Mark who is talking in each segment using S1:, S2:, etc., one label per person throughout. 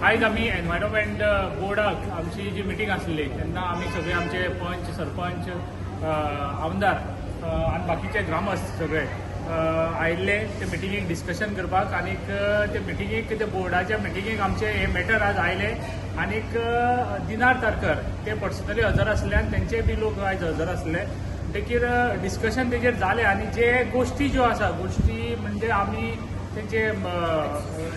S1: आज आम्ही एनवायरमेंट बोर्डाक आमची जी मिटींग आसली तेन्ना आम्ही सगळे आमचे पंच सरपंच आमदार आणि बाकीचे ग्रामस्थ सगळे आयिल्ले ते मिटिंगेक डिस्कशन करपाक आनीक ते मिटिंगेक ते बोर्डाच्या मिटिंगेक आमचे हे मॅटर आज आयले आनीक दिनार तारकर ते पर्सनली हजर आसले आनी तेंचे बी लोक आज हजर आसले देखीर डिस्कशन तेजेर जालें आनी जे गोष्टी ज्यो आसा गोष्टी म्हणजे आमी तेंचे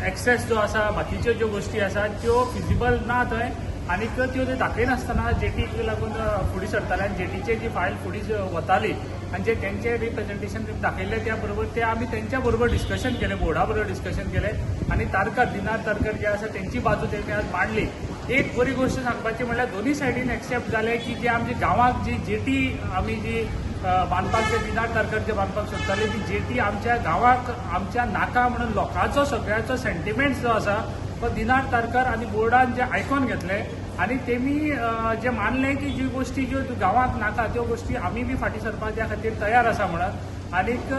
S1: एक्सेस जो आसा बाकीच्यो ज्यो गोष्टी आसा त्यो फिजिबल ना थंय आनीक त्यो ते दाखयनासतना जेटीक लागून फुडें सरताले आनी जेटीची जी फायल फुडें वताली आनी जे तेंचे रिप्रेझेंटेशन दाखयले त्या बरोबर ते आमी तेंच्या बरोबर डिस्कशन केलें बोर्डा बरोबर डिस्कशन केलें आनी तारकर दिनार तारकर जे आसा तेंची बाजू तेणी आज मांडली. एक बरी गोष्ट सांगपाची म्हणल्यार दोन्ही सायडीन एक्सेप्ट जालें की जे आमच्या गांवाक जी जेटी आमी जी बांदपाक जे दिनार तारकर जे बांदपाक सोदताले ती जेटी आमच्या गांवाक आमच्या नाका म्हणून लोकांचो सगळ्याचो सेंटिमेंट्स जो आसा तो दिनार तारकर आनी बोर्डान जे आयकून घेतले आनी तेमी जे मानले की जी गोष्टी ज्यो गांवाक नाका त्यो गोष्टी आमी बी फाटीं सरपाक त्या खातीर तयार आसा म्हणून आनीक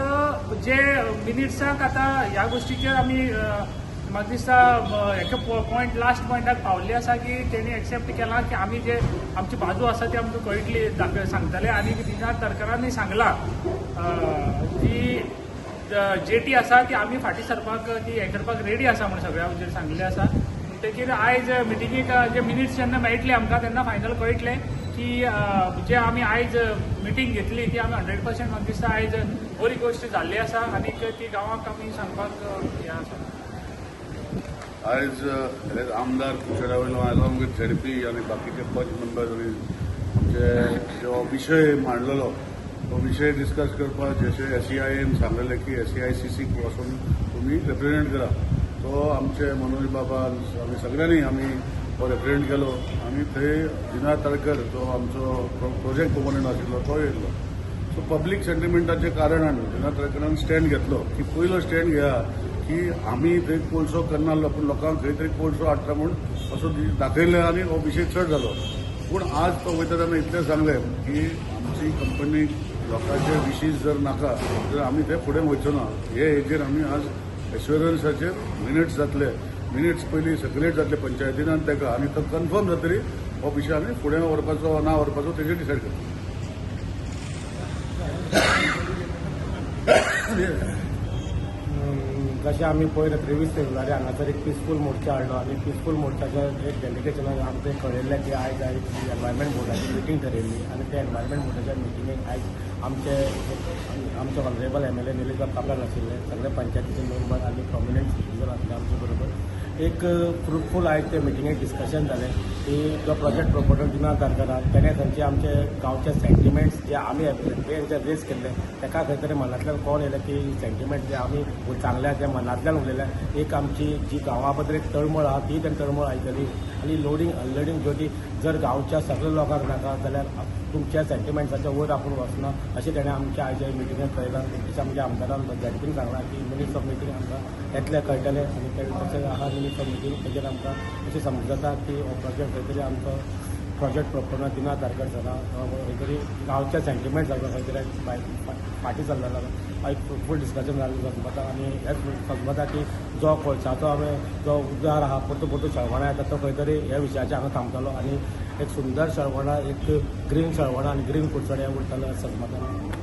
S1: जे मिनिट्साक आतां ह्या गोष्टीचेर आमी म्हाका दिसता हेका पॉयंट लास्ट पॉयंटाक पावल्ली आसा की तेणी एक्सेप्ट केला की आमी जे आमची बाजू आसा ती आमकां कळटली सांगतले आनी दिनार तारकरांनी सांगला की जेटी आसा ती आमी फाटीं सरपाक ती हें करपाक रेडी आसा म्हणून सगळ्या हाचेर सांगलें आसा. म्हणटकीर आयज मिटिंगेक जे मिनिट्स जेन्ना मेळटले आमकां तेन्ना फायनल कळटलें की जे आमी आयज मिटींग घेतली ती आमी 100% म्हाका दिसता आयज बरी गोश्ट जाल्ली आसा आनीक ती गांवाक आमी सांगपाक हें आसा.
S2: आज आमदार कुशेरा वयलो अलॉंग विथ झेडपी आनी बाकीचे पंच मेंबर्स आनी आमचे जो विशय मांडलेलो तो विषय डिस्कस करपाक जशें SEIN सांगलेलें की SEICC वचून तुमी रिप्रेझेंट करा तो आमचे मनोज बाबा आमी सगळ्यांनी आमी तो रिप्रेझेंट केलो आनी थंय दिनार तारकर जो आमचो प्रोजेक्ट प्रोपोनंट आशिल्लो तो येयल्लो. सो पब्लीक सेंटिमेंटाचे कारणान दिनार तारकरान स्टँड घेतलो की पयलो स्टँड घेया की आमी थंय कोळसो करनासलो पूण लोकांक खंय तरी कोळसो हाडटा म्हूण असो दाखयलें आनी हो विशय चड जालो. पूण आज तो वयता तेन्ना इतलें सांगलें की आमची कंपनी लोकांचे विशीस जर नाका तर आमी थंय फुडें वयचो ना. हे हेजेर आमी आज एश्युरन्साचेर मिनिट्स जातले मिनिट्स पयलीं सर्क्युलेट जातले पंचायतीन आनी ताका आनी तो कन्फर्म जातरी हो विशय आमी फुडें व्हरपाचो ना व्हरपाचो तेजेर डिसायड करता.
S3: जशें आमी पयर 23 फेब्रुवारी हांगासर एक पिसफूल मोर्चा हाडलो आनी पिसफूल मोर्चाच्या एक डेलिगेशनाक आमकां कळयल्लें की आयज एनवायरमेंट बोर्डाची मिटींग थारायल्ली आनी त्या एनवायरमेंट बोर्डाच्या मिटींगेक आयज आमचे ऑनरेबल MLA निलेश कामरान आशिल्ले सगळे पंचायतीचे मेंबर आनी प्रॉमिनंट सिटीजन आसले आमचे बरोबर. एक फ्रुटफूल आयज ते मिटींगेक डिस्कशन जालें की जो प्रोजेक्ट प्रोपोजल दिनार तारकरान तेणें खंयचे आमचे गांवचे सेंटिमेंट्स जे आमी तेंचे रेस केल्ले ताका खंय तरी मनांतल्यान कोण येयलें की सेंटिमेंट जे आमी चांगल्या जे मनांतल्यान उलयल्या एक आमची जी गांवा बद्दल एक तळमळ आहा ती तेणी तळमळ आयकली आनी लोडिंग अनलोडिंग ज्यो जर गांवच्या सगळ्या लोकांक नाका जाल्यार तुमच्या सेंटिमेंट्साच्या वयर आपूण वचना अशें तेणें आमच्या आयच्या मिटिंगेंत कळयलां. तशें आमच्या आमदारान झेडपीन सांगलां की मिनिट्स ऑफ मिटींग आमकां येतले कळटले आनी तशें आहा मिनिट्स ऑफ मिटींग तेजेर आमकां अशें समजता की हो प्रोजेक्ट खंय तरी आमचो प्रोजेक्ट प्रोपोनंट दिनार तारकर जाला खंय तरी गांवच्या सेंटिमेंट जाता खंय तरी फाटीं चल्लेलो एक फूल डिस्कशन जाल्लें समजता आनी हेच समजता की जो कोळशाचो आमी जो उद्दार आहा परतू परतू शळवणां येता तो खंय तरी ह्या विशयाचेर हांगा थांबतलो आनी एक सुंदर शळवणां एक ग्रीन शळवणां आनी ग्रीन कुडचडे उरतले समजता.